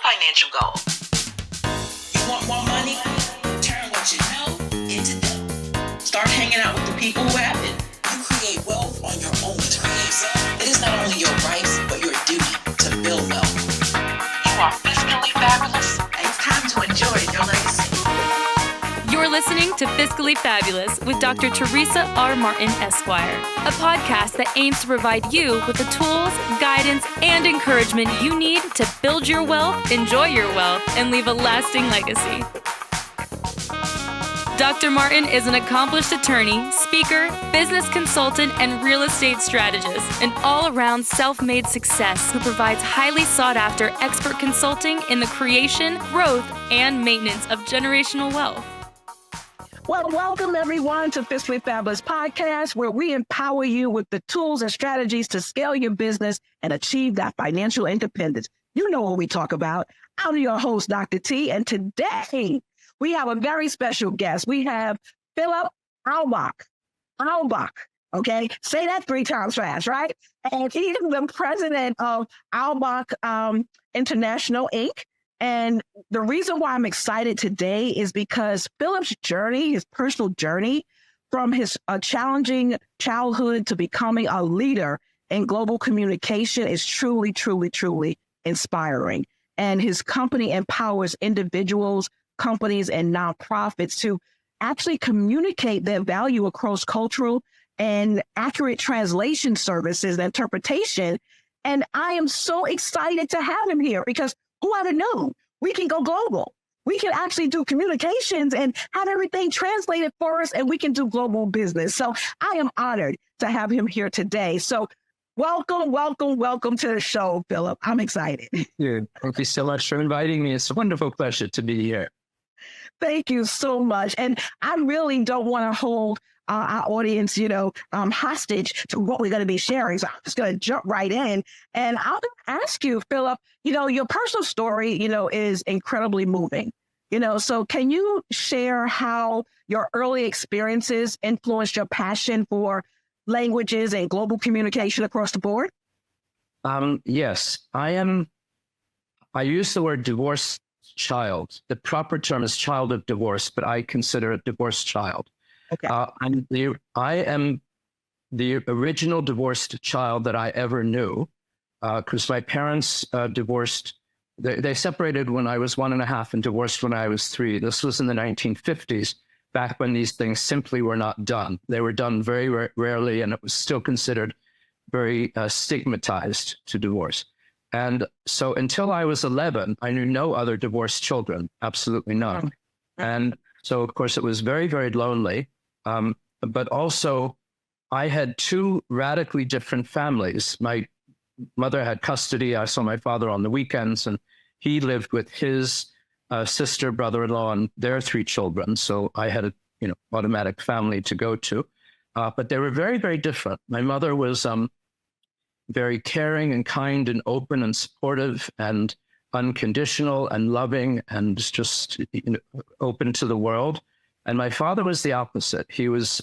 financial goals. You want more money? Turn what you know into dough. Start hanging out with the people who have it. You create wealth on your own terms. It is not only your rights, but your duty to build wealth. You are fiscally fabulous, and it's time to enjoy your legacy. You're listening to Fiscally Fabulous with Dr. Teresa R. Martin, Esquire, a podcast that aims to provide you with the tools, guidance, and encouragement you need to build your wealth, enjoy your wealth, and leave a lasting legacy. Dr. Martin is an accomplished attorney, speaker, business consultant, and real estate strategist, an all-around self-made success who provides highly sought-after expert consulting in the creation, growth, and maintenance of generational wealth. Well, welcome everyone to Fiscally Fabulous Podcast, where we empower you with the tools and strategies to scale your business and achieve that financial independence. You know what we talk about. I'm your host, Dr. T, and today we have a very special guest. We have Philip Auerbach. Okay, say that 3 times fast, right? And he is the president of Auerbach International, Inc. And the reason why I'm excited today is because Philip's journey, his personal journey from his challenging childhood to becoming a leader in global communication is truly, truly, truly inspiring. And his company empowers individuals, companies, and nonprofits to actually communicate their value across cultural and accurate translation services and interpretation. And I am so excited to have him here because who would have known? We can go global. We can actually do communications and have everything translated for us, and we can do global business. So I am honored to have him here today. So welcome to the show, Philip. I'm excited. Thank you so much for inviting me. It's a wonderful pleasure to be here. Thank you so much. And I really don't want to hold our audience, hostage to what we're going to be sharing. So I'm just going to jump right in. And I'll ask you, Philip, your personal story, is incredibly moving. So can you share how your early experiences influenced your passion for languages and global communication across the board? Yes, I use the word divorced child. The proper term is child of divorce, but I consider a divorced child. Okay. I am the original divorced child that I ever knew, because my parents divorced. They separated when I was 1.5 and divorced when I was 3. This was in the 1950s, back when these things simply were not done. They were done very rarely, and it was still considered very stigmatized to divorce. And so until I was 11, I knew no other divorced children, absolutely none. And so, of course, it was very, very lonely. But also, I had 2 radically different families. My mother had custody. I saw my father on the weekends, and he lived with his sister, brother-in-law, and their 3 children. So I had a automatic family to go to. But they were very, very different. My mother was very caring and kind and open and supportive and unconditional and loving and just open to the world. And my father was the opposite. He was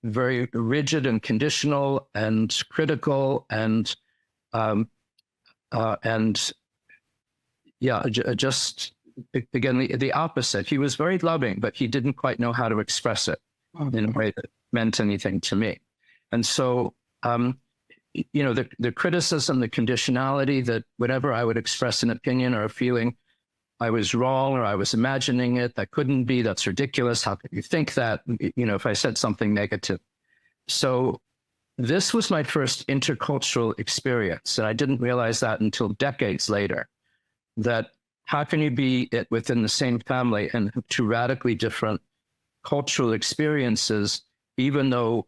very rigid and conditional and critical and just again the opposite. He was very loving, but he didn't quite know how to express it in a way that meant anything to me. And so the criticism, the conditionality that whenever I would express an opinion or a feeling, I was wrong or I was imagining it, that couldn't be, that's ridiculous, how could you think that, if I said something negative. So this was my first intercultural experience, and I didn't realize that until decades later, that how can you be within the same family and have 2 radically different cultural experiences, even though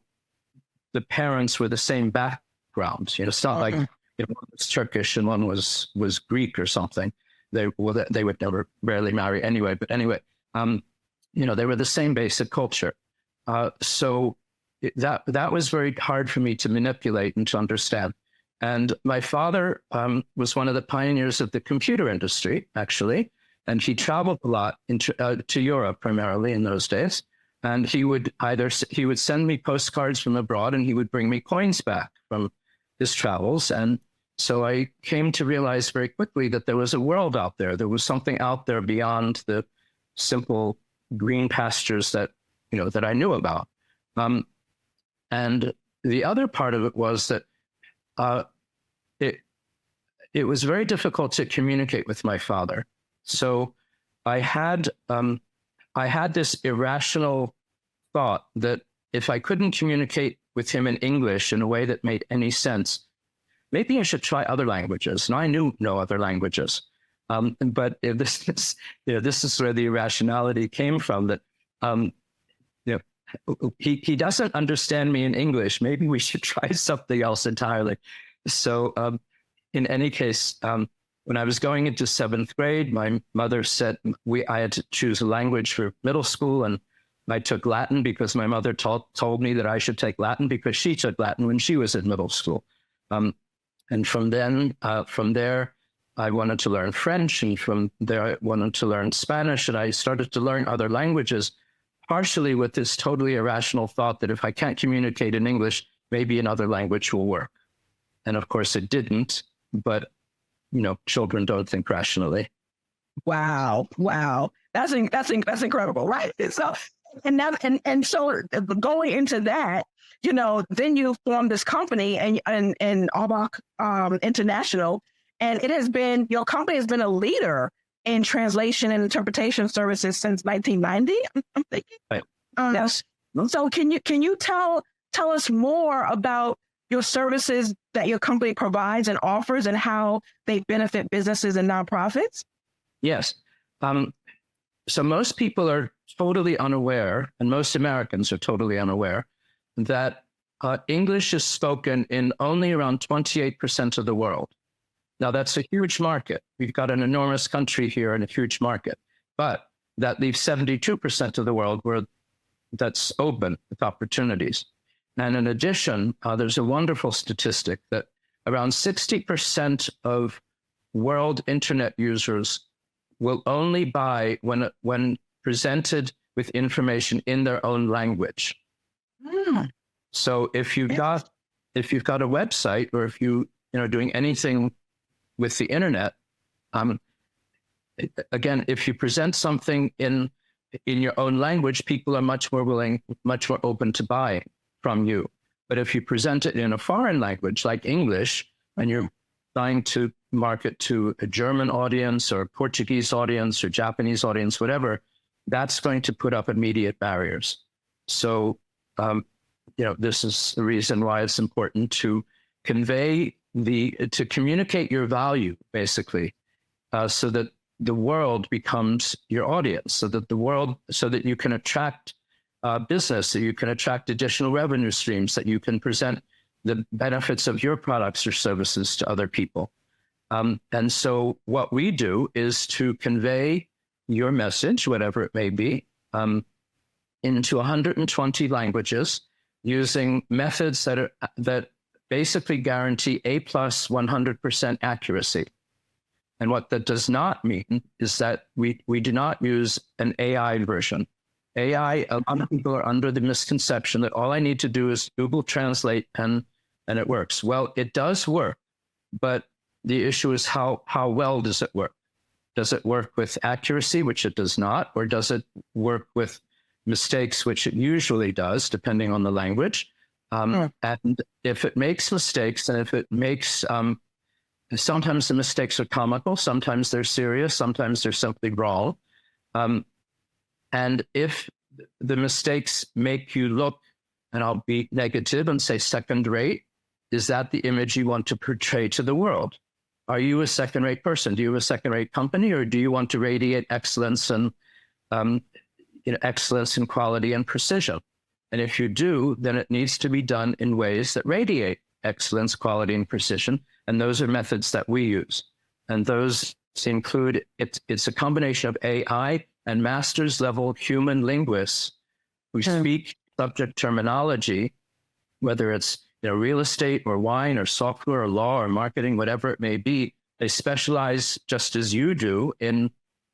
the parents were the same background. It's not like one was Turkish and one was Greek or something. They would never rarely marry anyway. But anyway, they were the same basic culture. So that was very hard for me to manipulate and to understand. And my father was one of the pioneers of the computer industry, actually, and he traveled a lot to Europe primarily in those days. And he would send me postcards from abroad, and he would bring me coins back from his travels. And So I came to realize very quickly that there was a world out there. There was something out there beyond the simple green pastures that, that I knew about. And the other part of it was that it was very difficult to communicate with my father. So I had this irrational thought that if I couldn't communicate with him in English in a way that made any sense, maybe I should try other languages. And I knew no other languages. But this is where the irrationality came from, that he doesn't understand me in English. Maybe we should try something else entirely. So in any case, when I was going into 7th grade, my mother said I had to choose a language for middle school, and I took Latin because my mother told me that I should take Latin because she took Latin when she was in middle school. And from there, I wanted to learn French, and from there I wanted to learn Spanish, and I started to learn other languages, partially with this totally irrational thought that if I can't communicate in English, maybe another language will work. And of course it didn't, but children don't think rationally. Wow. That's incredible, right? So, and so going into that, then you formed this company and Auerbach International, and your company has been a leader in translation and interpretation services since 1990. I'm thinking. Right. Yes. So can you tell us more about your services that your company provides and offers, and how they benefit businesses and nonprofits? Yes. So most people are totally unaware, and most Americans are totally unaware, that English is spoken in only around 28% of the world. Now, that's a huge market. We've got an enormous country here and a huge market, but that leaves 72% of the world where that's open with opportunities. And in addition, there's a wonderful statistic that around 60% of world internet users will only buy when presented with information in their own language. So if you've got a website, or if you're doing anything with the internet, again, if you present something in your own language, people are much more willing, much more open to buy from you. But if you present it in a foreign language like English, and you're trying to market to a German audience or a Portuguese audience or Japanese audience, whatever, that's going to put up immediate barriers. So, this is the reason why it's important to to communicate your value, basically, so that the world becomes your audience, so that you can attract business, that you can attract additional revenue streams, that you can present the benefits of your products or services to other people. And so what we do is to convey your message, whatever it may be, into 120 languages using methods that basically guarantee A+ 100% accuracy. And what that does not mean is that we do not use an AI version. AI, a lot of people are under the misconception that all I need to do is Google Translate and it works. Well, it does work, but the issue is how well does it work? Does it work with accuracy, which it does not, or does it work with mistakes, which it usually does, depending on the language? And if it makes mistakes, and if it makes, sometimes the mistakes are comical, sometimes they're serious, sometimes they're simply wrong. And if the mistakes make you look, and I'll be negative and say second rate, is that the image you want to portray to the world? Are you a second-rate person? Do you have a second-rate company, or do you want to radiate excellence and excellence in quality and precision? And if you do, then it needs to be done in ways that radiate excellence, quality, and precision. And those are methods that we use. And those include, it's a combination of AI and master's level human linguists who speak subject terminology, whether it's real estate or wine or software or law or marketing, whatever it may be. They specialize just as you do in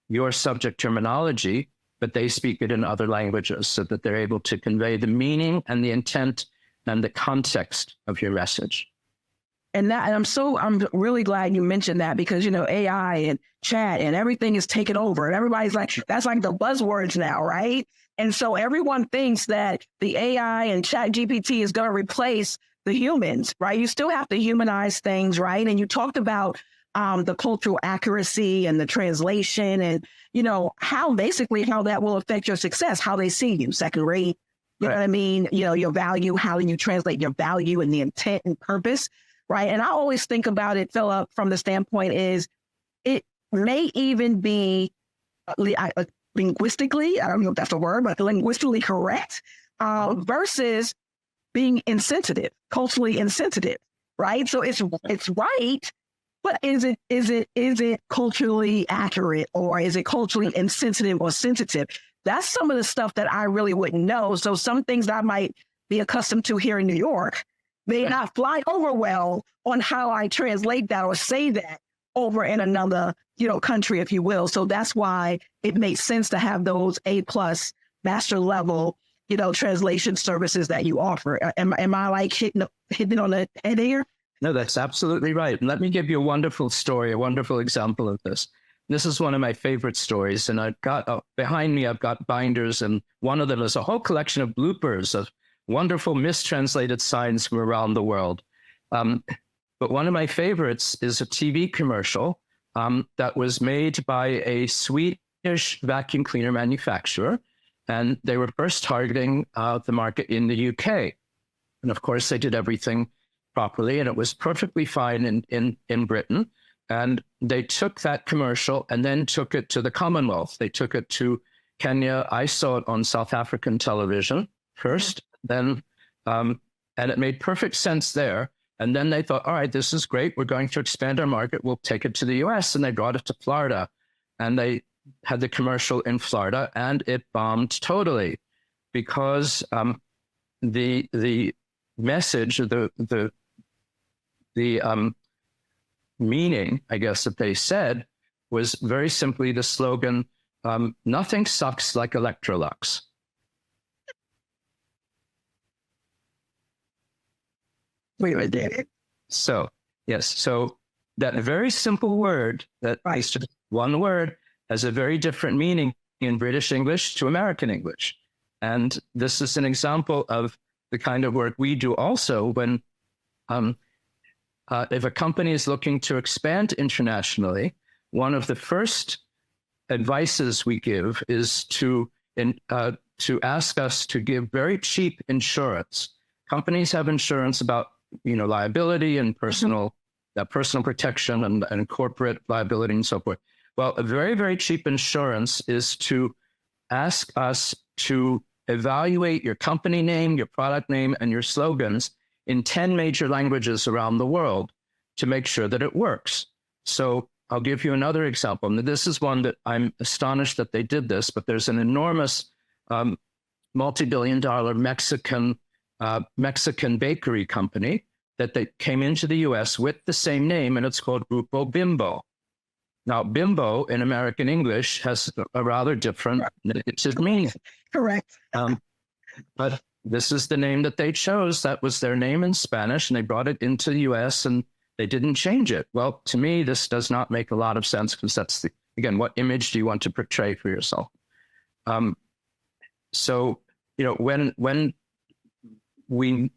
your subject terminology, but they speak it in other languages so that they're able to convey the meaning and the intent and the context of your message. And I'm really glad you mentioned that, because, AI and chat and everything is taken over, and everybody's like, that's like the buzzwords now, right? And so everyone thinks that the AI and chat GPT is going to replace the humans, right? You still have to humanize things, right? And you talked about the cultural accuracy and the translation, and, how that will affect your success, how they see you, second rate, you know what I mean? Your value, how you translate your value and the intent and purpose. Right. And I always think about it, Philip, from the standpoint is it may even be linguistically, I don't know if that's a word, but linguistically correct versus being insensitive, culturally insensitive. Right. So it's right. But is it culturally accurate, or is it culturally insensitive or sensitive? That's some of the stuff that I really wouldn't know. So some things that I might be accustomed to here in New York may not fly over well on how I translate that or say that over in another, country, if you will. So that's why it makes sense to have those A+ master level, translation services that you offer. Am I like hitting on the head here? No, that's absolutely right. And let me give you a wonderful story, a wonderful example of this. This is one of my favorite stories. And I've got behind me, I've got binders, and one of them is a whole collection of bloopers of wonderful mistranslated signs from around the world. But one of my favorites is a TV commercial that was made by a Swedish vacuum cleaner manufacturer. And they were first targeting the market in the UK. And of course, they did everything properly, and it was perfectly fine in Britain. And they took that commercial and then took it to the Commonwealth. They took it to Kenya. I saw it on South African television first. Then, and it made perfect sense there. And then they thought, all right, this is great. We're going to expand our market. We'll take it to the US. And they brought it to Florida. And they had the commercial in Florida, and it bombed totally because the message, the meaning, I guess, that they said was very simply the slogan, nothing sucks like Electrolux. Wait a minute. So, yes. So that very simple word, that is just one word, has a very different meaning in British English to American English. And this is an example of the kind of work we do also when, if a company is looking to expand internationally, one of the first advices we give is to ask us to give very cheap insurance. Companies have insurance about liability and personal protection and corporate liability and so forth. Well, a very, very cheap insurance is to ask us to evaluate your company name, your product name, and your slogans in 10 major languages around the world to make sure that it works. So I'll give you another example. And this is one that I'm astonished that they did this, but there's an enormous multi-billion-dollar Mexican bakery company that they came into the US with the same name, and it's called Grupo Bimbo. Now, Bimbo in American English has a rather different negative meaning. Correct. But this is the name that they chose. That was their name in Spanish, and they brought it into the US and they didn't change it. Well, to me, this does not make a lot of sense, because that's again, what image do you want to portray for yourself? So, when we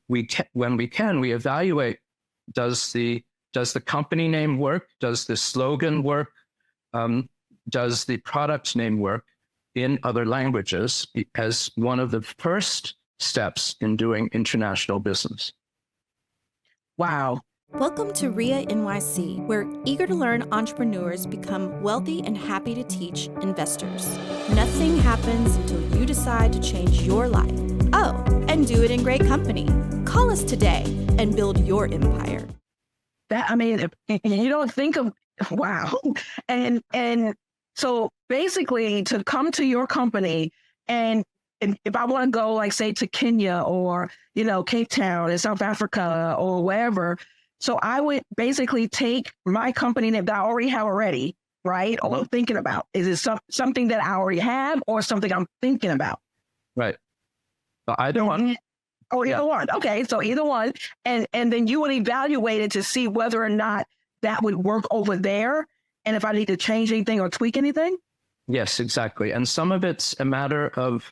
evaluate, does the company name work? Does the slogan work? Does the product name work in other languages as one of the first steps in doing international business? Wow. Welcome to RIA NYC, where eager to learn entrepreneurs become wealthy and happy to teach investors. Nothing happens until you decide to change your life. Oh, and do it in great company. Call us today and build your empire. You don't think of, wow. And so basically, to come to your company, and if I want to go, like, say, to Kenya or, Cape Town in South Africa or wherever, so I would basically take my company name that I already have already, right? Or I'm thinking about. Is it something that I already have or something I'm thinking about? Right. Either one. Oh, either one. Okay, so either one. And then you would evaluate it to see whether or not that would work over there and if I need to change anything or tweak anything? Yes, exactly. And some of it's a matter of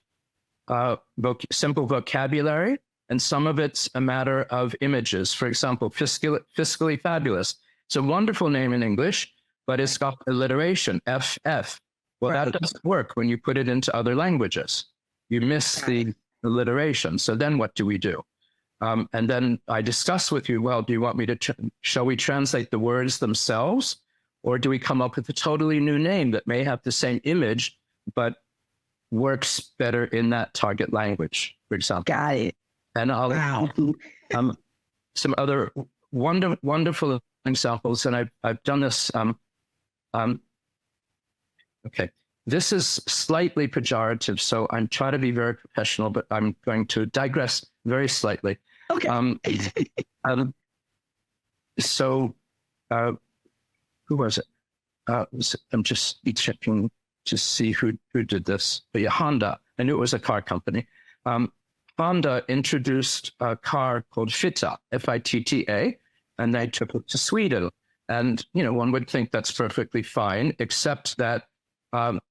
simple vocabulary, and some of it's a matter of images. For example, Fiscally Fabulous. It's a wonderful name in English, but it's got alliteration, FF. Well, that doesn't work when you put it into other languages. You miss the alliteration. So then what do we do? And then I discuss with you, well, do you want me to, shall we translate the words themselves? Or do we come up with a totally new name that may have the same image, but works better in that target language, for example? Got it. And I'll some other wonderful examples, and I've done this. Okay, this is slightly pejorative, so I'm trying to be very professional, but I'm going to digress very slightly. Okay. So, who was it? I'm just checking to see who did this. But yeah, Honda. I knew it was a car company. Honda introduced a car called Fitta, Fitta, and they took it to Sweden. And, you know, one would think that's perfectly fine, except that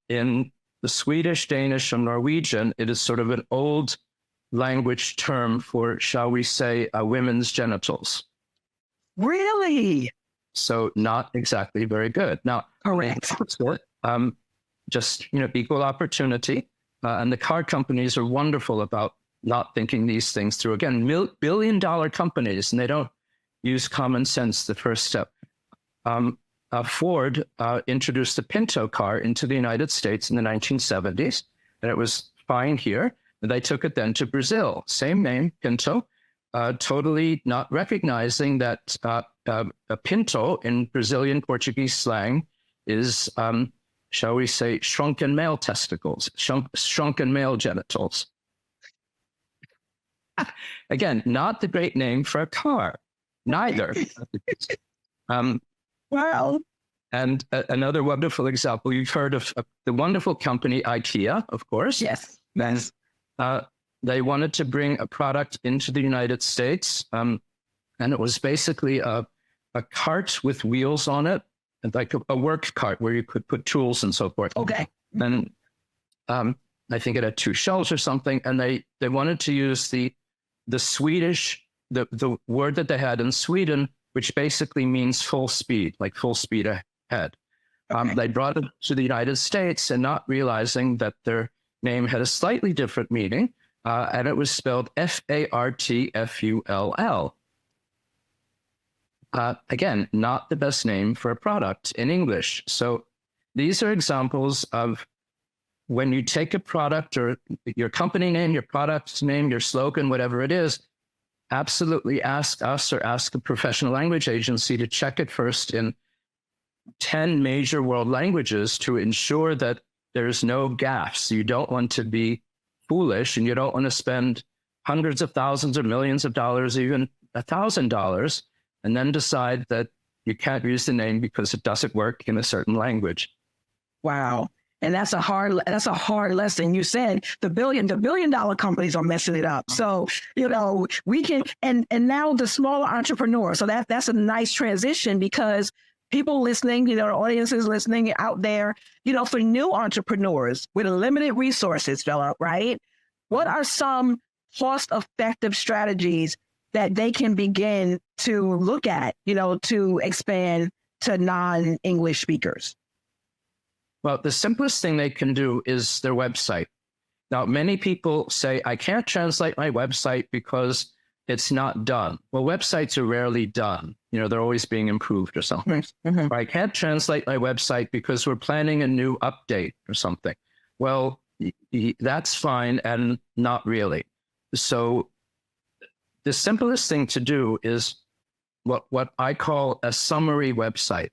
in the Swedish, Danish, and Norwegian, it is sort of an old language term for, shall we say, women's genitals. Really? So not exactly very good. Now, correct. Just, you know, equal opportunity. And the car companies are wonderful about not thinking these things through. Again, billion-dollar companies, and they don't use common sense, the first step. Ford introduced the Pinto car into the United States in the 1970s, and it was fine here. And they took it then to Brazil. Same name, Pinto, totally not recognizing that a Pinto in Brazilian Portuguese slang is, shall we say, shrunken male testicles, shrunken male genitals. Again, not the great name for a car, neither. Wow. And another wonderful example, you've heard of the wonderful company IKEA, of course. Yes. They wanted to bring a product into the United States, and it was basically a cart with wheels on it, and like a work cart where you could put tools and so forth. Okay. And I think it had 2 shelves or something, and they wanted to use the Swedish, the word that they had in Sweden, which basically means full speed, like full speed ahead. Okay. They brought it to the United States and not realizing that their name had a slightly different meaning, and it was spelled FARTFULL. Again, not the best name for a product in English. So these are examples of when you take a product or your company name, your product's name, your slogan, whatever it is, absolutely ask us or ask a professional language agency to check it first in 10 major world languages to ensure that there's no gaffes. You don't want to be foolish, and you don't want to spend hundreds of thousands or millions of dollars, even $1,000, and then decide that you can't use the name because it doesn't work in a certain language. Wow. And that's a hard lesson. You said the billion dollar companies are messing it up. So, you know, we can, and now the smaller entrepreneur. So that's a nice transition, because people listening, you know, the audiences listening out there, you know, for new entrepreneurs with limited resources, Philip, right? What are some cost-effective strategies that they can begin to look at, you know, to expand to non-English speakers? Well, the simplest thing they can do is their website. Now, many people say, I can't translate my website because it's not done. Well, websites are rarely done. You know, they're always being improved or something. Mm-hmm. Or I can't translate my website because we're planning a new update or something. Well, that's fine, and not really. So the simplest thing to do is what I call a summary website.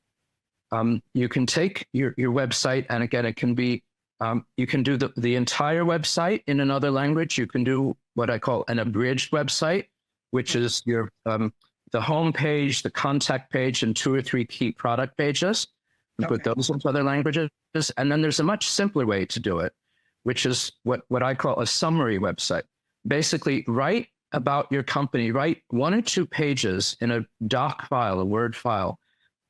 You can take your website, and again, it can be, you can do the entire website in another language. You can do what I call an abridged website, which is your the home page, the contact page, and 2 or 3 key product pages. You put those into other languages. And then there's a much simpler way to do it, which is what I call a summary website. Basically, write about your company. Write 1 or 2 pages in a doc file, a Word file,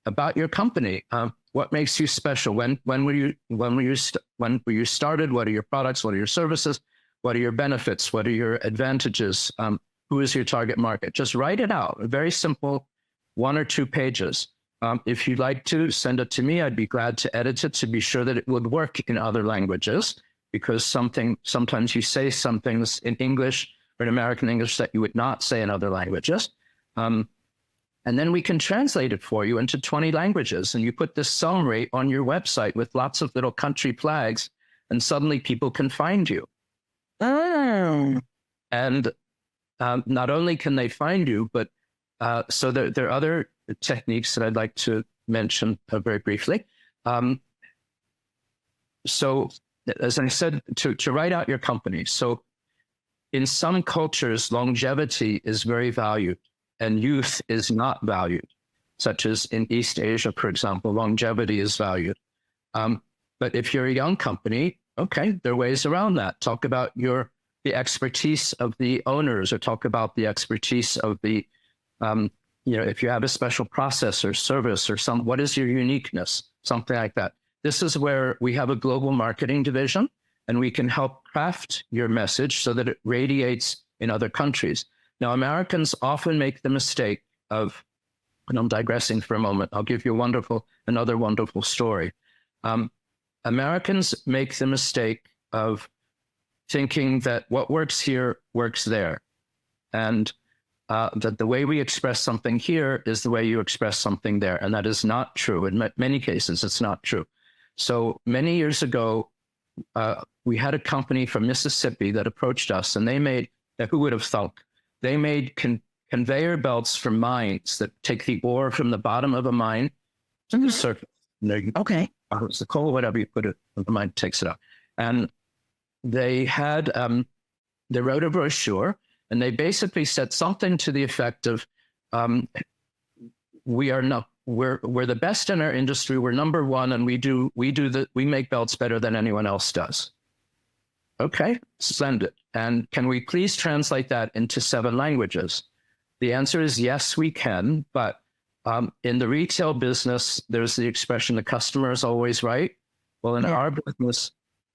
about your company. What makes you special? When were you started? What are your products? What are your services? What are your benefits? What are your advantages? Who is your target market? Just write it out. A very simple 1 or 2 pages. If you'd like to send it to me, I'd be glad to edit it to be sure that it would work in other languages, because sometimes you say some things in English or in American English that you would not say in other languages. And then we can translate it for you into 20 languages. And you put this summary on your website with lots of little country flags, and suddenly people can find you. Oh. And not only can they find you, but so there are other techniques that I'd like to mention very briefly. So as I said, to write out your company. So in some cultures, longevity is very valued and youth is not valued, such as in East Asia, for example, longevity is valued. But if you're a young company, okay, there are ways around that. Talk about the expertise of the owners, or talk about the expertise of the, if you have a special process or service or what is your uniqueness, something like that. This is where we have a global marketing division, and we can help craft your message so that it radiates in other countries. Now, Americans often make the mistake of, and I'm digressing for a moment, I'll give you another wonderful story. Americans make the mistake of thinking that what works here works there, and that the way we express something here is the way you express something there. And that is not true. In many cases, it's not true. So many years ago, we had a company from Mississippi that approached us, and they made, who would have thought, they made conveyor belts for mines that take the ore from the bottom of a mine to the surface. Okay. It's the coal, whatever you put it, the mine takes it out. And they had, they wrote a brochure, and they basically said something to the effect of, we're the best in our industry. We're number one, and we make belts better than anyone else does. Okay, splendid. And can we please translate that into 7 languages? The answer is yes, we can. But in the retail business, there's the expression, the customer is always right. Well, in our business,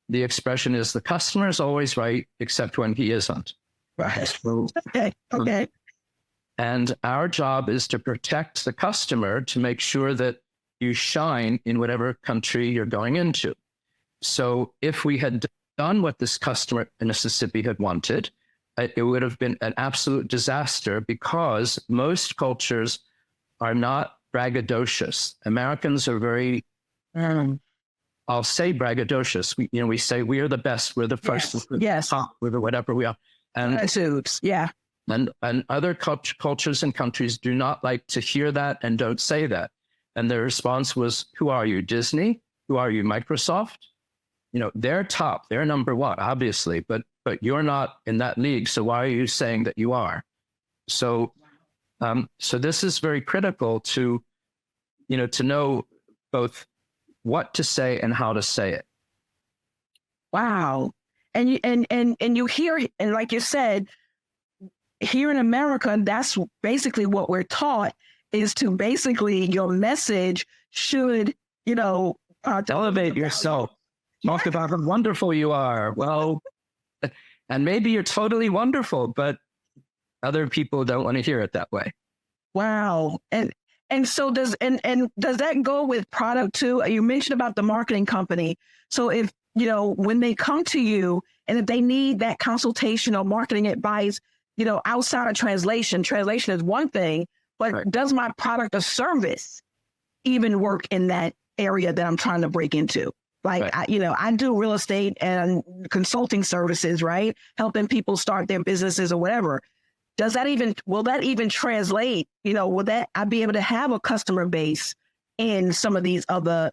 the expression is the customer is always right, except when he isn't. Right. So, Okay. And our job is to protect the customer, to make sure that you shine in whatever country you're going into. So if we had done what this customer in Mississippi had wanted, it would have been an absolute disaster, because most cultures are not braggadocious. Americans are very, I'll say braggadocious. We say we are the best, we're the first, Yes. top, we're the whatever we are. And Yeah. And other cultures and countries do not like to hear that and don't say that. And their response was, who are you, Disney? Who are you, Microsoft? They're top, they're number one, obviously, but you're not in that league. So why are you saying that you are? So, so this is very critical to know both what to say and how to say it. Wow. And you hear, and like you said, here in America, that's basically what we're taught, is to basically your message should, elevate yourself. Talk about how wonderful you are. Well, and maybe you're totally wonderful, but other people don't want to hear it that way. Wow. And so does that go with product too? You mentioned about the marketing company. So if, when they come to you and if they need that consultation or marketing advice, outside of translation is one thing, but right. Does my product or service even work in that area that I'm trying to break into? Like, right. I do real estate and consulting services, right? Helping people start their businesses or whatever. Will that even translate? Will I be able to have a customer base in some of these other,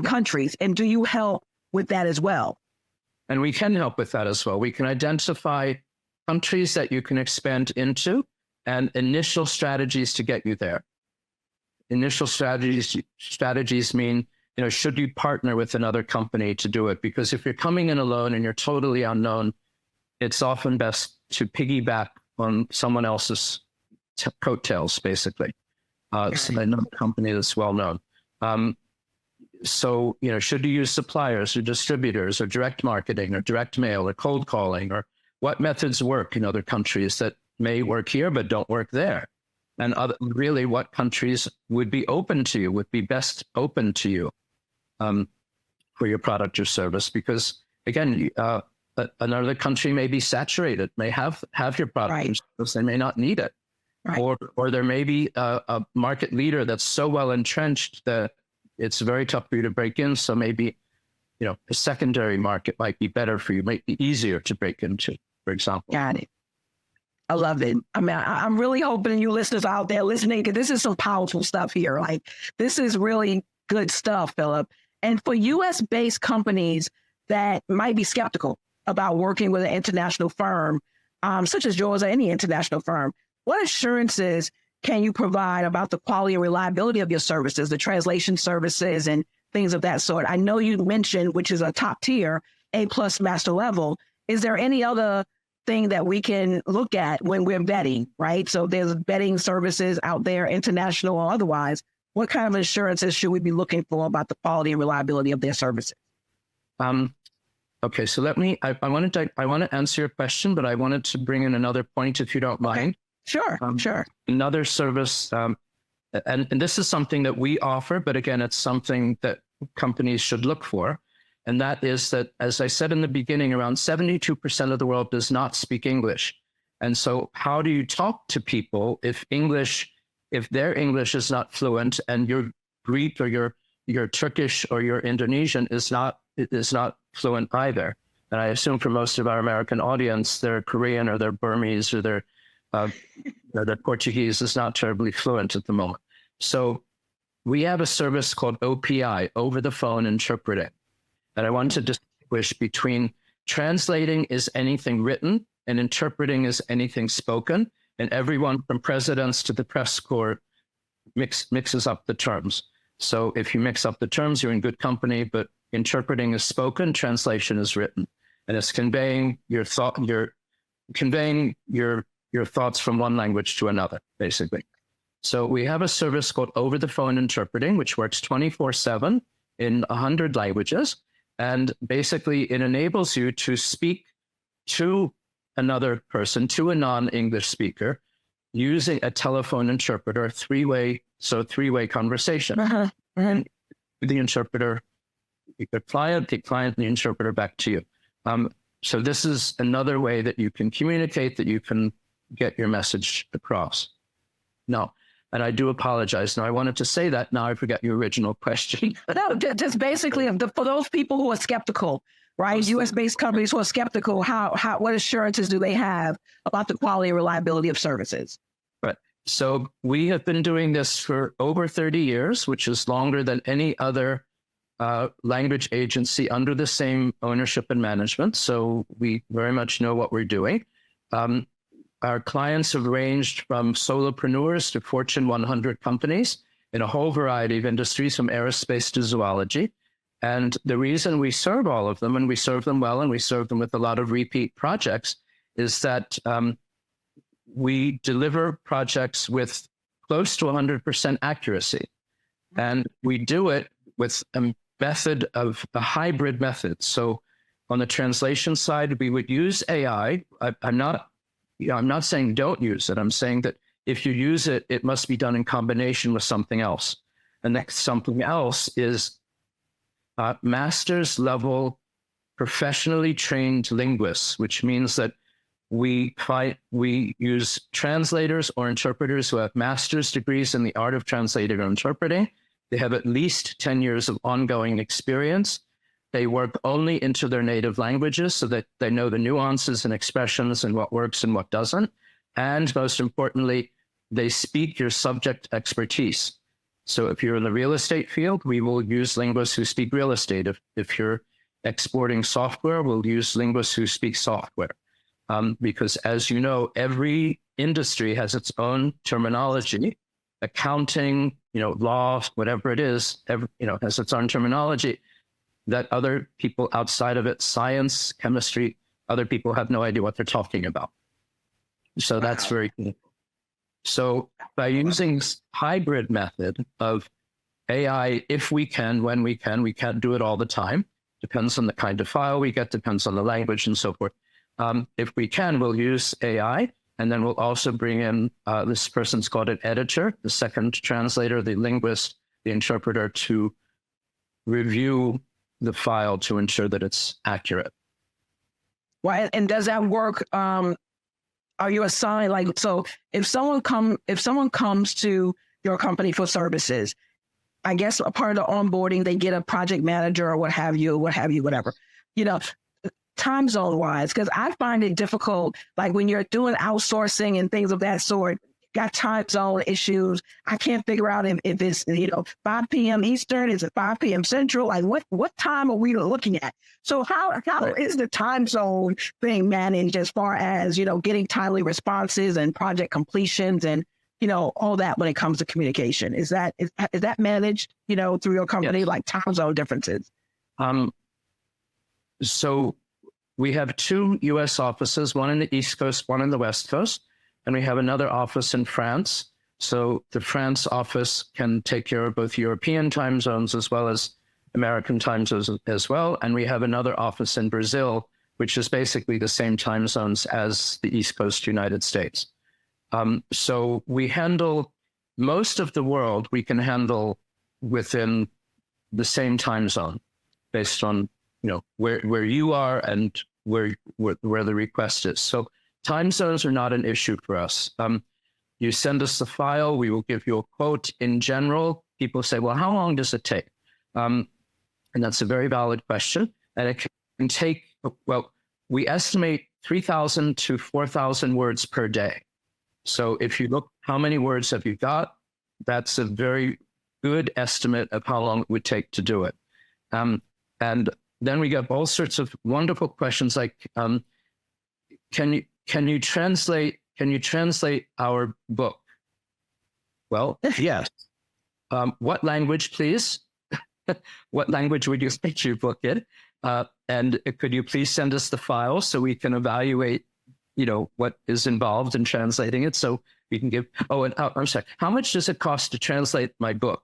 countries? And do you help with that as well? And we can help with that as well. We can identify countries that you can expand into and initial strategies to get you there. Initial strategies mean, should you partner with another company to do it? Because if you're coming in alone and you're totally unknown, it's often best to piggyback on someone else's coattails, basically. So another company that's well known. So, should you use suppliers or distributors or direct marketing or direct mail or cold calling, or what methods work in other countries that may work here but don't work there? And really, what countries would be open to you, would be best open to you for your product or service? Because, again, another country may be saturated, may have your product or service, they may not need it. Right. Or there may be a market leader that's so well entrenched that it's very tough for you to break in. So maybe, a secondary market might be better for you, might be easier to break into, for example. Got it. I love it. I mean, I'm really hoping you listeners out there listening, because this is some powerful stuff here. Like, this is really good stuff, Philip. And for US-based companies that might be skeptical about working with an international firm, such as yours or any international firm, what assurances can you provide about the quality and reliability of your services, the translation services and things of that sort? I know you mentioned, which is a top tier, A+ master level. Is there any other thing that we can look at when we're vetting, right? So there's vetting services out there, international or otherwise. What kind of assurances should we be looking for about the quality and reliability of their services? Okay, so I want to answer your question, but I wanted to bring in another point, if you don't mind. Sure, sure. Another service, and this is something that we offer, but again, it's something that companies should look for. And that is that, as I said in the beginning, around 72% of the world does not speak English. And so how do you talk to people if their English is not fluent and your Greek or your Turkish or your Indonesian is not fluent either? And I assume for most of our American audience, they're Korean or they're Burmese or they're Portuguese is not terribly fluent at the moment. So we have a service called OPI, over the phone interpreting. And I want to distinguish between translating is anything written and interpreting is anything spoken. And everyone from presidents to the press corps mixes up the terms. So if you mix up the terms, you're in good company, but interpreting is spoken, translation is written. And it's conveying your thoughts from one language to another, basically. So we have a service called Over the Phone Interpreting, which works 24/7 in 100 languages. And basically it enables you to speak to another person, to a non-English speaker, using a telephone interpreter, three-way conversation. And the interpreter, the client, and the interpreter back to you. So this is another way that you can communicate, that you can get your message across. No, and I do apologize. Now, I wanted to say that. Now I forgot your original question. No, just basically for those people who are skeptical, right? U.S.-based companies who are skeptical, what assurances do they have about the quality and reliability of services? Right. So we have been doing this for over 30 years, which is longer than any other language agency under the same ownership and management. So we very much know what we're doing. Our clients have ranged from solopreneurs to Fortune 100 companies in a whole variety of industries, from aerospace to zoology. And the reason we serve all of them, and we serve them well, and we serve them with a lot of repeat projects, is that we deliver projects with close to 100% accuracy. And we do it with a hybrid method. So on the translation side, we would use AI. I'm not saying don't use it. I'm saying that if you use it, it must be done in combination with something else. And that something else is master's level, professionally trained linguists, which means that we use translators or interpreters who have master's degrees in the art of translating or interpreting. They have at least 10 years of ongoing experience. They work only into their native languages so that they know the nuances and expressions and what works and what doesn't. And most importantly, they speak your subject expertise. So if you're in the real estate field, we will use linguists who speak real estate. If you're exporting software, we'll use linguists who speak software. Because as you know, every industry has its own terminology. Accounting, law, whatever it is, has its own terminology that other people outside of it, science, chemistry, other people have no idea what they're talking about. So that's very cool. So by using hybrid method of AI, if we can, when we can't do it all the time. Depends on the kind of file we get, depends on the language and so forth. If we can, we'll use AI, and then we'll also bring in, this person's called an editor, the second translator, the linguist, the interpreter, to review the file to ensure that it's accurate. Well, and does that work? Are you assigned, like, so if someone comes to your company for services, I guess a part of the onboarding, they get a project manager or whatever, time zone wise, because I find it difficult, like when you're doing outsourcing and things of that sort, got time zone issues. I can't figure out if it's, 5 p.m. Eastern, is it 5 p.m. Central? Like what time are we looking at? So how is the time zone thing managed as far as, getting timely responses and project completions and, all that when it comes to communication? Is that managed, through your company, yes, like time zone differences? So we have 2 U.S. offices, one in the East Coast, one in the West Coast, and we have another office in France. So the France office can take care of both European time zones as well as American time zones as well. And we have another office in Brazil, which is basically the same time zones as the East Coast United States. So we handle most of the world, we can handle within the same time zone based on, where you are and where the request is. So time zones are not an issue for us. You send us the file, we will give you a quote. In general, people say, well, how long does it take? And that's a very valid question. And it can take, we estimate 3,000 to 4,000 words per day. So if you look, how many words have you got? That's a very good estimate of how long it would take to do it. And then we get all sorts of wonderful questions like, can you translate our book? Well, yes. What language, please? What language would you like your book in? And could you please send us the file so we can evaluate, what is involved in translating it, so we can give, I'm sorry, how much does it cost to translate my book?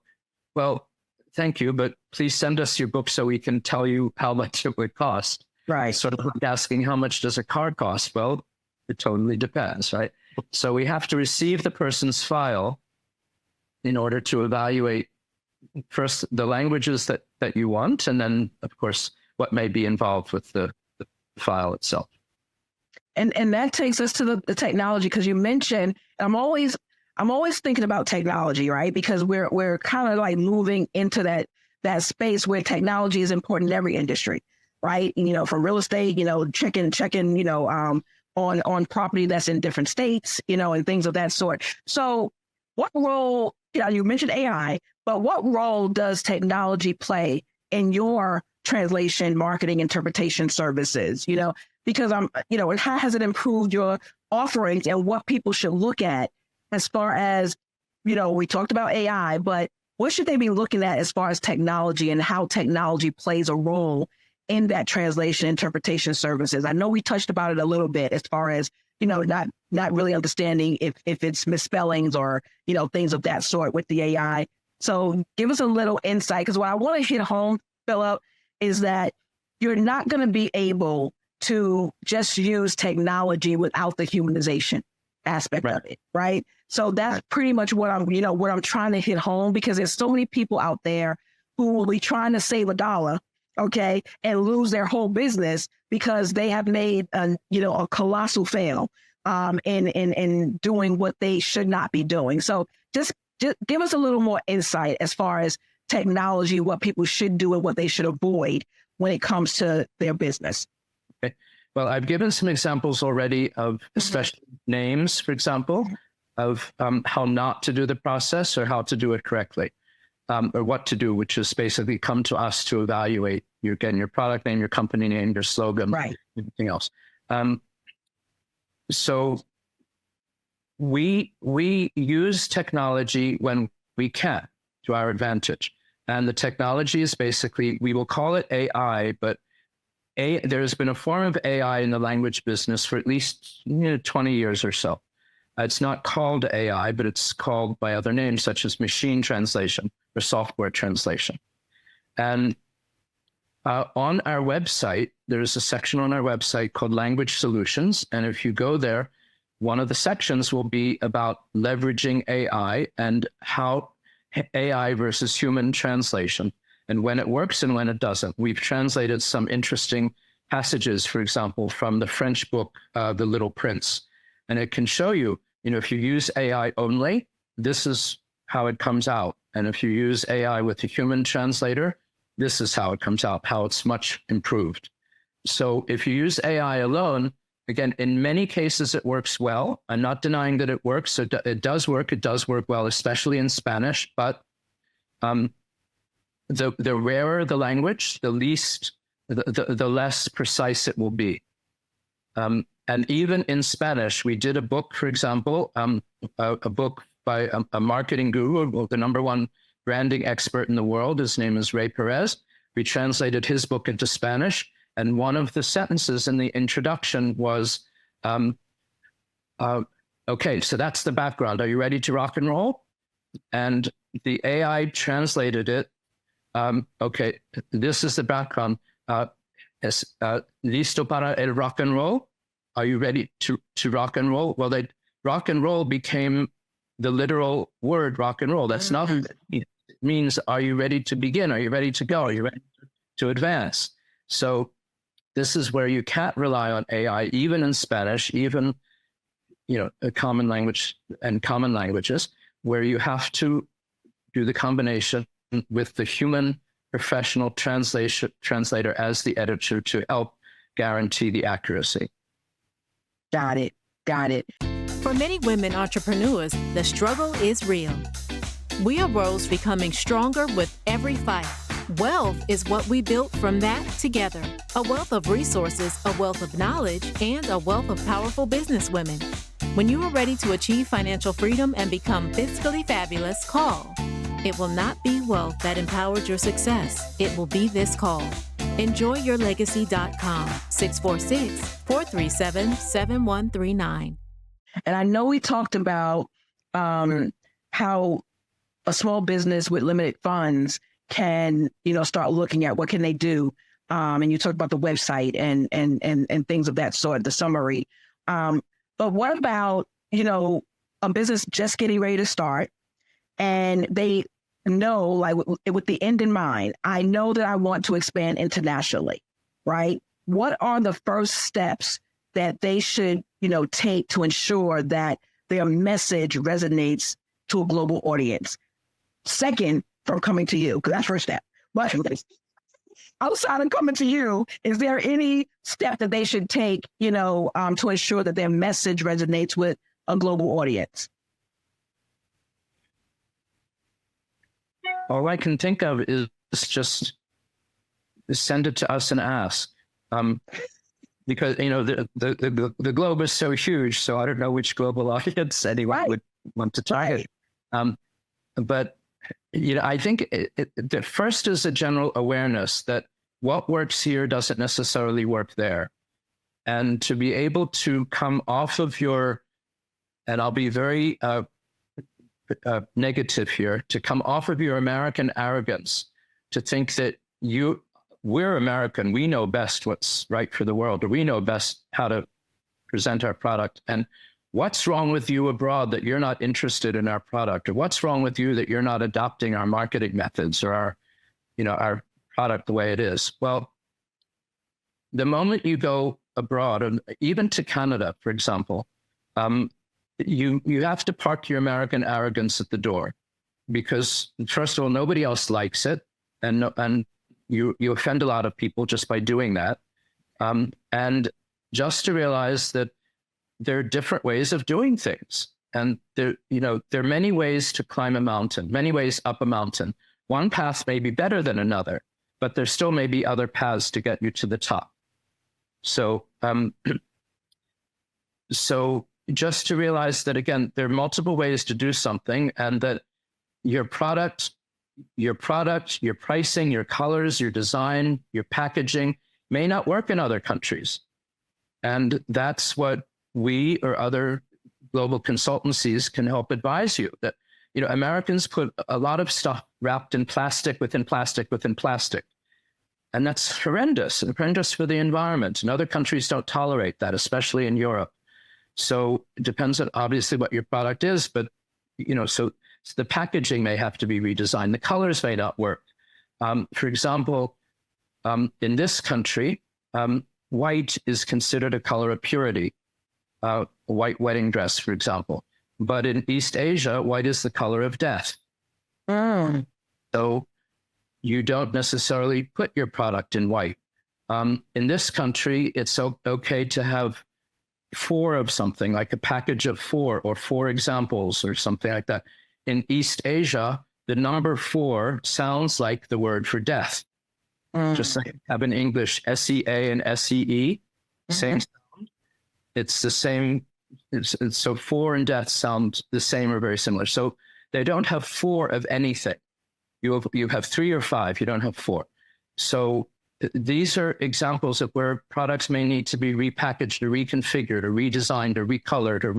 Well, thank you, but please send us your book so we can tell you how much it would cost. Right. Sort of like asking, how much does a car cost? Well, it totally depends, right? So we have to receive the person's file in order to evaluate first the languages that you want, and then, of course, what may be involved with the file itself. And that takes us to the technology, because you mentioned, I'm always thinking about technology, right? Because we're kind of like moving into that space where technology is important in every industry, right? From real estate, checking, on property that's in different states, and things of that sort. So what role, you mentioned AI, but what role does technology play in your translation, marketing, interpretation services? Because how has it improved your offerings and what people should look at as far as, we talked about AI, but what should they be looking at as far as technology and how technology plays a role in that translation interpretation services? I know we touched about it a little bit as far as, not really understanding if it's misspellings or, things of that sort with the AI. So give us a little insight, because what I want to hit home, Philip, is that you're not going to be able to just use technology without the humanization aspect of it, right? So that's pretty much what I'm trying to hit home, because there's so many people out there who will be trying to save $1, okay, and lose their whole business because they have made a colossal fail in doing what they should not be doing. So just give us a little more insight as far as technology, what people should do and what they should avoid when it comes to their business. Okay. Well, I've given some examples already of especially names, for example, of how not to do the process or how to do it correctly, or what to do, which is basically come to us to evaluate your product name, your company name, your slogan, right, everything else. So we use technology when we can to our advantage. And the technology is basically, we will call it AI, but there's been a form of AI in the language business for at least 20 years or so. It's not called AI, but it's called by other names such as machine translation or software translation. And on our website, there's a section on our website called Language Solutions. And if you go there, one of the sections will be about leveraging AI and how AI versus human translation, and when it works and when it doesn't. We've translated some interesting passages, for example, from the French book, The Little Prince. And it can show you, if you use AI only, this is how it comes out. And if you use AI with a human translator, this is how it comes out, how it's much improved. So if you use AI alone, again, in many cases, it works well. I'm not denying that it works. So it does work. It does work well, especially in Spanish. But the rarer the language, the less precise it will be. And even in Spanish, we did a book, for example, a book by a marketing guru, the #1 branding expert in the world. His name is Ray Perez. We translated his book into Spanish. And one of the sentences in the introduction was, okay, so that's the background. Are you ready to rock and roll? And the AI translated it. Okay, this is the background. Listo para el rock and roll? Are you ready to rock and roll? Well, rock and roll became the literal word rock and roll. That's not, it means, are you ready to begin? Are you ready to go? Are you ready to advance? So this is where you can't rely on AI, even in Spanish, even, a common language and common languages, where you have to do the combination with the human professional translator as the editor to help guarantee the accuracy. Got it. For many women entrepreneurs, the struggle is real. We arose becoming stronger with every fight. Wealth is what we built from that together. A wealth of resources, a wealth of knowledge, and a wealth of powerful businesswomen. When you are ready to achieve financial freedom and become fiscally fabulous, call. It will not be wealth that empowered your success. It will be this call. EnjoyYourLegacy.com, 646-437-7139. And I know we talked about how a small business with limited funds can, start looking at what can they do. And you talked about the website and things of that sort, the summary. But what about, a business just getting ready to start, and they know, like with the end in mind, I know that I want to expand internationally, right? What are the first steps that they should, take to ensure that their message resonates to a global audience? Second, from coming to you, because that's first step. But outside of coming to you, is there any step that they should take, to ensure that their message resonates with a global audience? All I can think of is just send it to us and ask. Because, the globe is so huge, so I don't know which global audience anyone would want to target. But, I think the first is a general awareness that what works here doesn't necessarily work there. And to be able to come off of your, and I'll be very negative here, to come off of your American arrogance, to think that we're American, we know best what's right for the world, or we know best how to present our product. And what's wrong with you abroad that you're not interested in our product? Or what's wrong with you that you're not adopting our marketing methods or our product the way it is? Well, the moment you go abroad, and even to Canada, for example, you have to park your American arrogance at the door, because first of all, nobody else likes it, and you offend a lot of people just by doing that. And just to realize that there are different ways of doing things, and there are many ways to climb a mountain, many ways up a mountain. One path may be better than another, but there still may be other paths to get you to the top. So, just to realize that, again, there are multiple ways to do something, and that your product, your pricing, your colors, your design, your packaging, may not work in other countries. And that's what we or other global consultancies can help advise you that, Americans put a lot of stuff wrapped in plastic within plastic within plastic. And that's horrendous for the environment. And other countries don't tolerate that, especially in Europe. So it depends on obviously what your product is, but, so the packaging may have to be redesigned. The colors may not work. For example, in this country, white is considered a color of purity, a white wedding dress, for example. But in East Asia, white is the color of death. So you don't necessarily put your product in white. In this country, it's okay to have 4 of something, like a package of 4 or 4 examples or something like that. In East Asia, the number 4 sounds like the word for death. Just like you have in English, SEA and SEE, same sound. It's the same. So 4 and death sound the same or very similar. So they don't have 4 of anything. You have 3 or 5. You don't have 4. So these are examples of where products may need to be repackaged or reconfigured or redesigned or recolored or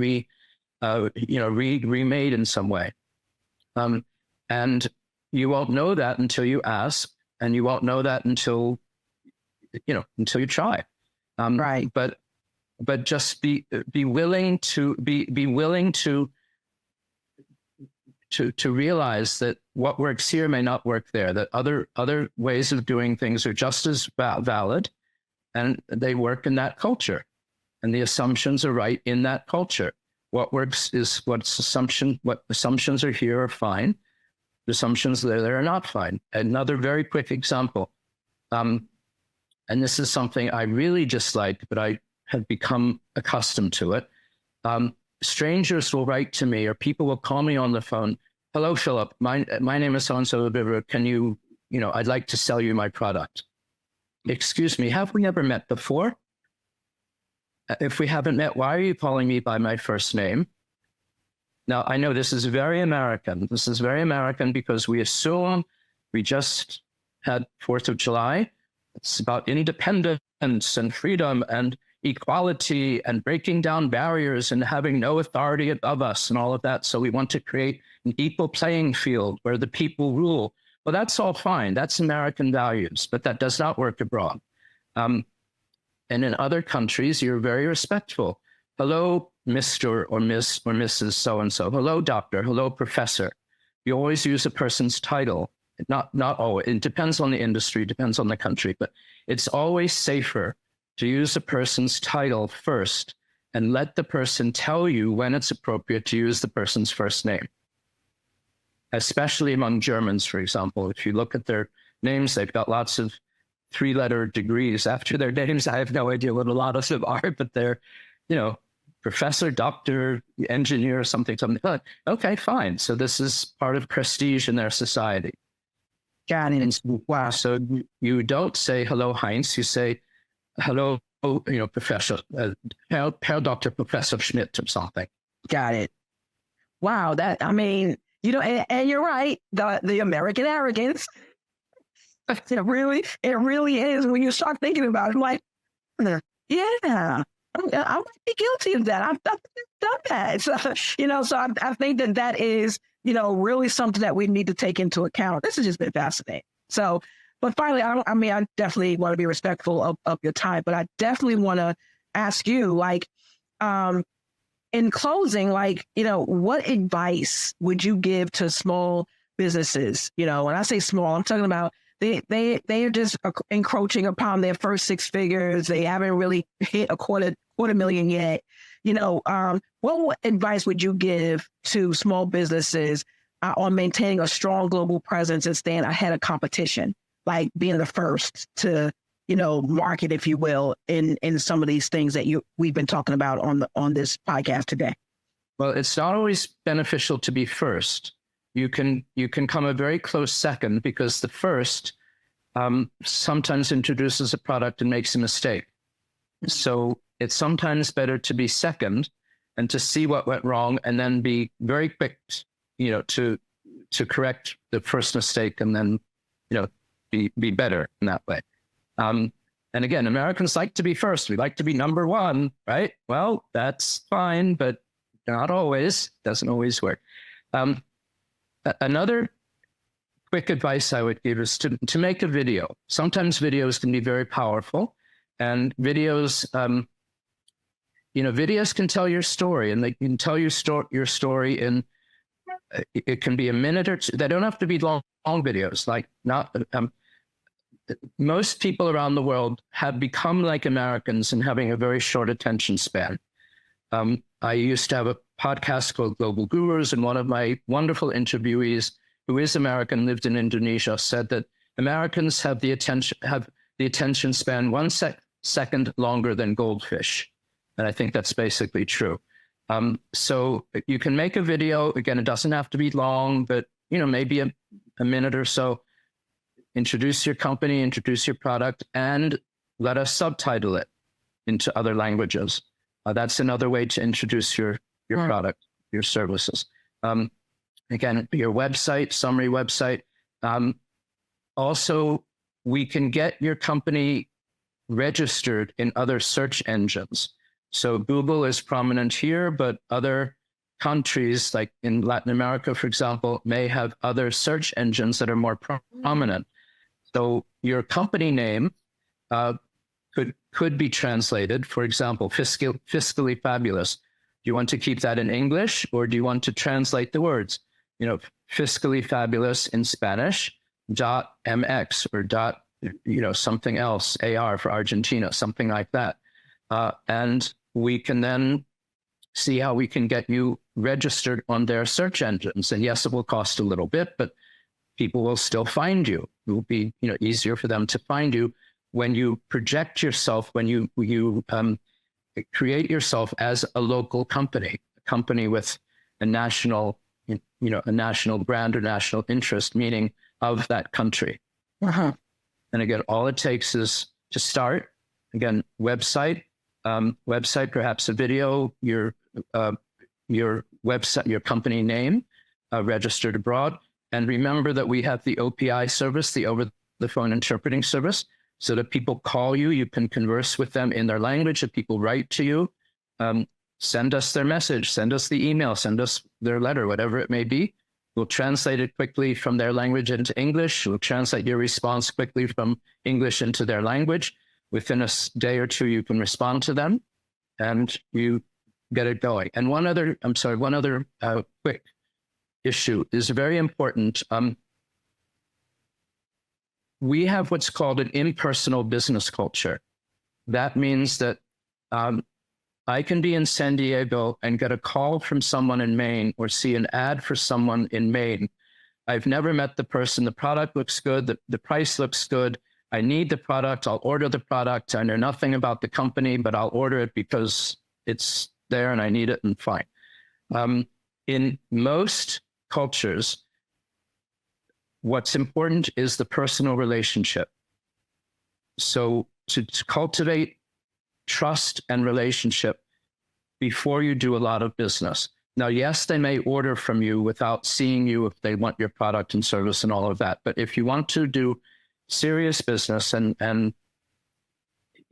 remade in some way. And you won't know that until you ask, and you won't know that until you try. Right. But just be willing to realize that what works here may not work there, that other ways of doing things are just as valid, and they work in that culture, and the assumptions are right in that culture. What works is what assumptions are here are fine. The assumptions there are not fine. Another very quick example, and this is something I really dislike, but I have become accustomed to it. Strangers will write to me, or people will call me on the phone. Hello, Philip. My name is so-and-so. Can you, I'd like to sell you my product. Excuse me, have we ever met before? If we haven't met, why are you calling me by my first name? Now, I know this is very American. This is very American because we assume we just had 4th of July. It's about independence and freedom and equality and breaking down barriers and having no authority above us and all of that. So we want to create an equal playing field where the people rule. Well, that's all fine. That's American values, but that does not work abroad. And in other countries, you're very respectful. Hello, Mr. or Miss or Mrs. So-and-so. Hello, doctor. Hello, professor. You always use a person's title. Not always. It depends on the industry, depends on the country, but it's always safer to use a person's title first and let the person tell you when it's appropriate to use the person's first name. Especially among Germans, for example. If you look at their names, they've got lots of 3-letter degrees after their names. I have no idea what a lot of them are, but they're, professor, doctor, engineer, something. Okay, fine. So this is part of prestige in their society. Got it. Wow. So you don't say, hello, Heinz. You say, hello, Professor, Herr Dr. Professor Schmidt or something. Got it. Wow. And you're right. The American arrogance. It really is when you start thinking about it. Like, yeah, I might be guilty of that. I've done that. So, I think that is, really something that we need to take into account. This has just been fascinating. So, but finally, I definitely want to be respectful of your time, but I definitely want to ask you, in closing, what advice would you give to small businesses? When I say small, I'm talking about they are just encroaching upon their first 6 figures. They haven't really hit a quarter million yet. What advice would you give to small businesses on maintaining a strong global presence and staying ahead of competition, like being the first to, market, if you will, in some of these things that we've been talking about on this podcast today? Well, it's not always beneficial to be first. You can come a very close second because the first sometimes introduces a product and makes a mistake. So it's sometimes better to be second and to see what went wrong and then be very quick, to correct the first mistake and then, be better in that way. And again, Americans like to be first. We like to be number one, right? Well, that's fine, but not always. Doesn't always work. Another quick advice I would give is to make a video. Sometimes videos can be very powerful, and videos, videos can tell your story, and they can tell your story in. It can be a minute or two. They don't have to be long videos. Like most people around the world have become like Americans in having a very short attention span. I used to have a podcast called Global Gurus, and one of my wonderful interviewees, who is American, lived in Indonesia, said that Americans have the attention span 1 second longer than goldfish. And I think that's basically true. So you can make a video. Again, it doesn't have to be long, but maybe a minute or so. Introduce your company, introduce your product, and let us subtitle it into other languages. That's another way to introduce your product, your services. Again, your website, summary website. Also, we can get your company registered in other search engines. So Google is prominent here, but other countries, like in Latin America, for example, may have other search engines that are more prominent. So your company name could be translated, for example, Fiscally Fabulous. Do you want to keep that in English, or do you want to translate the words? Fiscally Fabulous in Spanish, .mx or something else, AR for Argentina, something like that. And we can then see how we can get you registered on their search engines. And yes, it will cost a little bit, but people will still find you. It will be easier for them to find you when you project yourself, when you create yourself as a local company, a company with a national brand or national interest, meaning of that country. And again, all it takes is to start. Again, website, perhaps a video, your website, your company name, registered abroad. And remember that we have the OPI service, the over-the-phone interpreting service, so that people call you, you can converse with them in their language. If people write to you, send us their message, send us the email, send us their letter, whatever it may be. We'll translate it quickly from their language into English. We'll translate your response quickly from English into their language. Within a day or two, you can respond to them, and you get it going. And one other quick issue is very important. We have what's called an impersonal business culture. That means that I can be in San Diego and get a call from someone in Maine, or see an ad for someone in Maine. I've never met the person. The product looks good. The price looks good. I need the product. I'll order the product. I know nothing about the company, but I'll order it because it's there and I need it, and fine. In most cultures, what's important is the personal relationship. So to cultivate trust and relationship before you do a lot of business. Now, yes, they may order from you without seeing you if they want your product and service and all of that. But if you want to do serious business and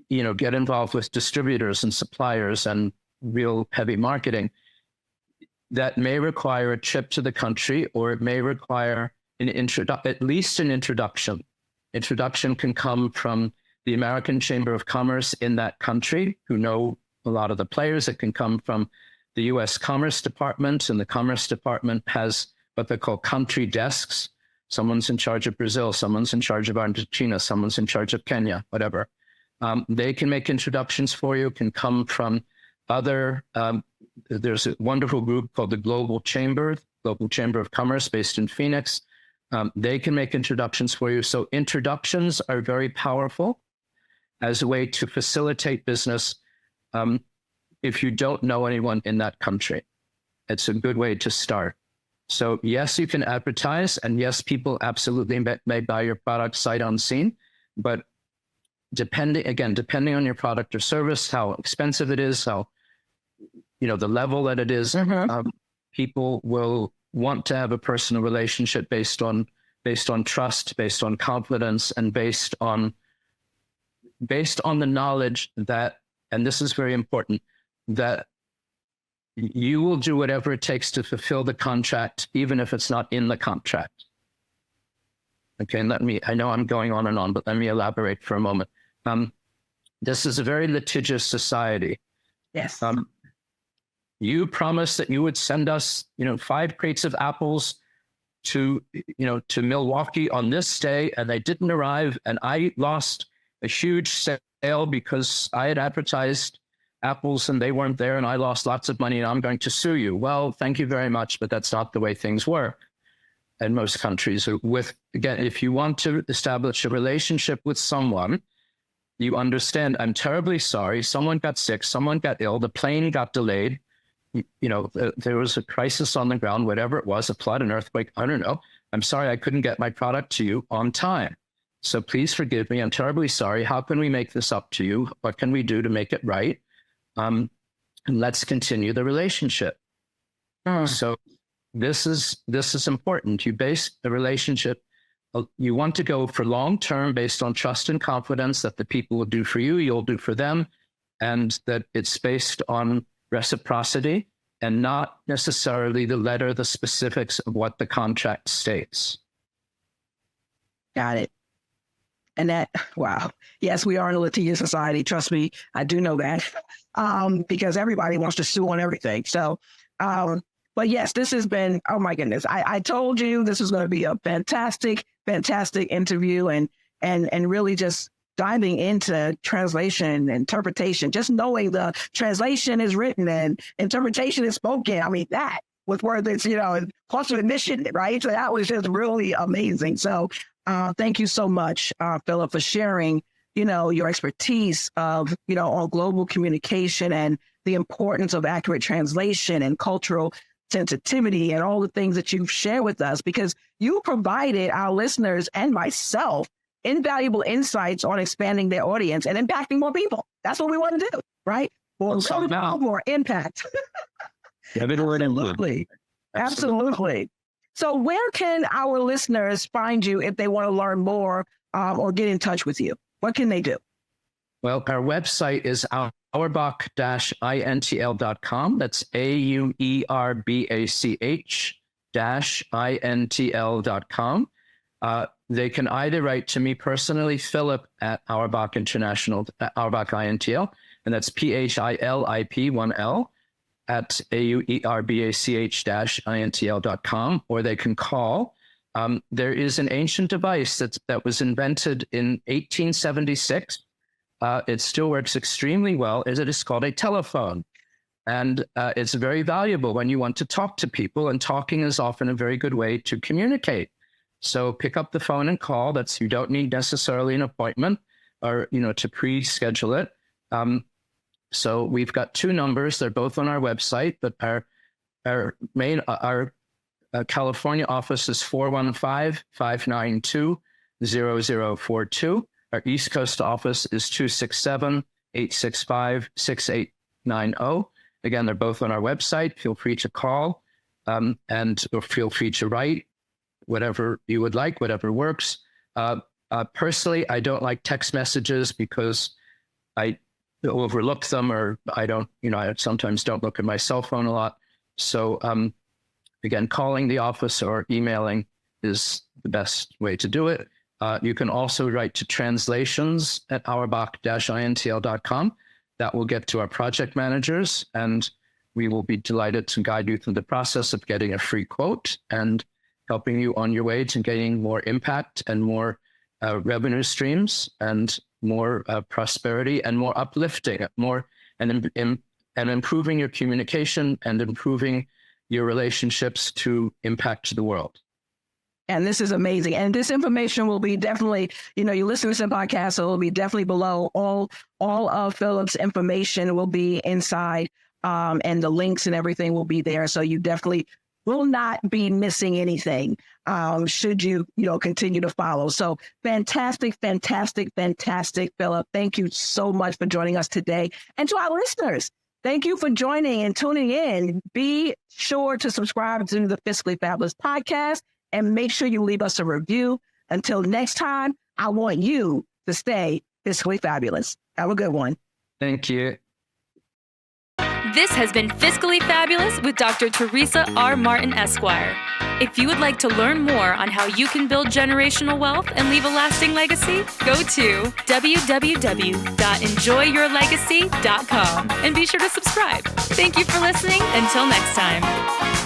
get involved with distributors and suppliers and real heavy marketing, that may require a trip to the country, or it may require at least an introduction. Introduction can come from the American Chamber of Commerce in that country, who know a lot of the players. It can come from the U.S. Commerce Department, and the Commerce Department has what they call country desks. Someone's in charge of Brazil, someone's in charge of Argentina, someone's in charge of Kenya, whatever. They can make introductions for you, can come from other, there's a wonderful group called the Global Chamber of Commerce based in Phoenix. They can make introductions for you. So introductions are very powerful as a way to facilitate business if you don't know anyone in that country. It's a good way to start. So yes, you can advertise, and yes, people absolutely may buy your product sight unseen, but depending on your product or service, how expensive it is, how, the level that it is, people will want to have a personal relationship based on trust, based on confidence, and based on, based on the knowledge that, and this is very important, that you will do whatever it takes to fulfill the contract, even if it's not in the contract. Okay, and I know I'm going on and on, but let me elaborate for a moment. This is a very litigious society. Yes. You promised that you would send us, 5 crates of apples to Milwaukee on this day, and they didn't arrive, and I lost a huge sale because I had advertised apples and they weren't there, and I lost lots of money, and I'm going to sue you. Well, thank you very much, but that's not the way things work in most countries. Again, if you want to establish a relationship with someone, you understand, I'm terribly sorry, someone got sick, someone got ill, the plane got delayed, there was a crisis on the ground, whatever it was, a flood, an earthquake, I don't know. I'm sorry I couldn't get my product to you on time. So please forgive me. I'm terribly sorry. How can we make this up to you? What can we do to make it right? And let's continue the relationship. So this is important. You base the relationship. You want to go for long-term based on trust and confidence that the people will do for you, you'll do for them, and that it's based on reciprocity and not necessarily the specifics of what the contract states. Got it. And that, wow. Yes, we are in a litigious society. Trust me, I do know that because everybody wants to sue on everything. So, but yes, this has been, oh my goodness. I told you this was going to be a fantastic interview and really just diving into translation and interpretation, just knowing the translation is written and interpretation is spoken. I mean, that with words, it's, plus admission, right? So that was just really amazing. So thank you so much, Philip, for sharing, your expertise of, on global communication and the importance of accurate translation and cultural sensitivity and all the things that you've shared with us, because you provided our listeners and myself invaluable insights on expanding their audience and impacting more people. That's what we want to do, right? More impact. Absolutely. So where can our listeners find you if they want to learn more or get in touch with you? What can they do? Well, our website is auerbach-intl.com. That's AUERBACH-INTL.com. They can either write to me personally, Philip at Auerbach International, Auerbach INTL, and that's PHILIP1L at AUERBACH-INTL.com, or they can call. There is an ancient device that was invented in 1876. It still works extremely well. It is called a telephone. And it's very valuable when you want to talk to people, and talking is often a very good way to communicate. So pick up the phone and call. You don't need necessarily an appointment or, to pre-schedule it. So we've got 2 numbers. They're both on our website, but our California office is 415-592-0042. Our East Coast office is 267-865-6890. Again, they're both on our website. Feel free to call or feel free to write, whatever you would like, whatever works. Personally, I don't like text messages because I overlook them, or I sometimes don't look at my cell phone a lot. So again, calling the office or emailing is the best way to do it. You can also write to translations at auerbach-intl.com. That will get to our project managers, and we will be delighted to guide you through the process of getting a free quote and helping you on your way to gaining more impact and more revenue streams and more prosperity and more uplifting, and improving your communication and improving your relationships to impact the world. And this is amazing. And this information will be definitely, you listen to some podcasts, so it will be definitely below. All of Philip's information will be inside, and the links and everything will be there. So you definitely will not be missing anything should you, continue to follow. So fantastic, Philip. Thank you so much for joining us today. And to our listeners, thank you for joining and tuning in. Be sure to subscribe to the Fiscally Fabulous podcast and make sure you leave us a review. Until next time, I want you to stay Fiscally Fabulous. Have a good one. Thank you. This has been Fiscally Fabulous with Dr. Teresa R. Martin, Esquire. If you would like to learn more on how you can build generational wealth and leave a lasting legacy, go to www.enjoyyourlegacy.com and be sure to subscribe. Thank you for listening. Until next time.